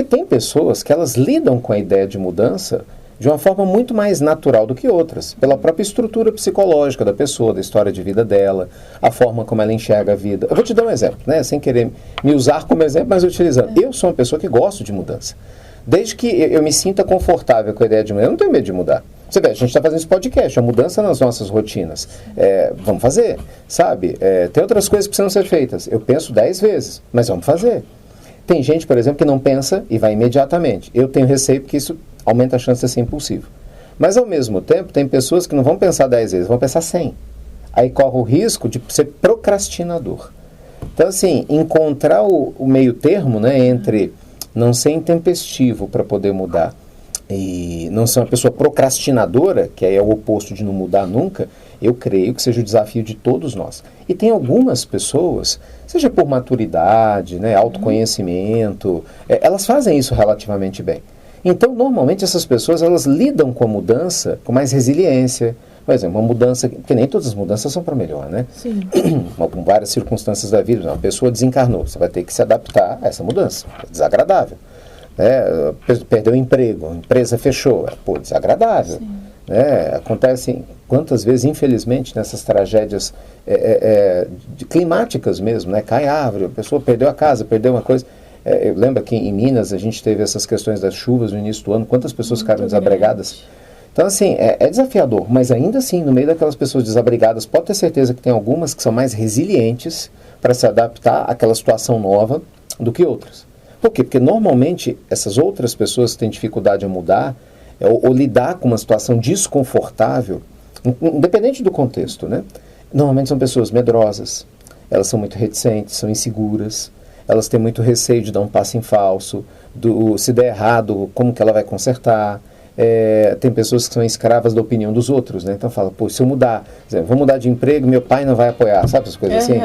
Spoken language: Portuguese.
Porque tem pessoas que elas lidam com a ideia de mudança de uma forma muito mais natural do que outras, pela própria estrutura psicológica da pessoa, da história de vida dela, a forma como ela enxerga a vida. Eu vou te dar um exemplo, né? Sem querer me usar como exemplo, mas utilizando. Eu sou uma pessoa que gosto de mudança. Desde que eu me sinta confortável com a ideia de mudar, eu não tenho medo de mudar. Você vê, a gente está fazendo esse podcast, a mudança nas nossas rotinas. Vamos fazer, sabe? Tem outras coisas que precisam ser feitas. Eu penso 10 vezes, mas vamos fazer. Tem gente, por exemplo, que não pensa e vai imediatamente. Eu tenho receio porque isso aumenta a chance de ser impulsivo. Mas, ao mesmo tempo, tem pessoas que não vão pensar 10 vezes, vão pensar 100. Aí corre o risco de ser procrastinador. Então, assim, encontrar o meio termo, né, entre não ser intempestivo para poder mudar e não ser uma pessoa procrastinadora, que aí é o oposto de não mudar nunca, eu creio que seja o desafio de todos nós. E tem algumas pessoas, seja por maturidade, né, autoconhecimento, elas fazem isso relativamente bem. Então, normalmente, essas pessoas, elas lidam com a mudança com mais resiliência. Por exemplo, uma mudança, porque nem todas as mudanças são para melhor, né? Sim. Com várias circunstâncias da vida. Uma pessoa desencarnou, você vai ter que se adaptar a essa mudança. É desagradável. Perdeu o emprego, a empresa fechou. Desagradável. Acontecem quantas vezes, infelizmente, nessas tragédias climáticas mesmo, né? Cai árvore, a pessoa perdeu a casa, perdeu uma coisa. Eu lembro que em Minas a gente teve essas questões das chuvas no início do ano, quantas pessoas ficaram desabrigadas. Então, assim, é desafiador, mas ainda assim, no meio daquelas pessoas desabrigadas, pode ter certeza que tem algumas que são mais resilientes para se adaptar àquela situação nova do que outras. Por quê? Porque normalmente essas outras pessoas que têm dificuldade a mudar ou lidar com uma situação desconfortável, independente do contexto, né? Normalmente são pessoas medrosas, elas são muito reticentes, são inseguras, elas têm muito receio de dar um passo em falso, se der errado, como que ela vai consertar. Tem pessoas que são escravas da opinião dos outros, né? Então fala, se eu mudar, por exemplo, vou mudar de emprego, meu pai não vai apoiar, sabe essas coisas assim?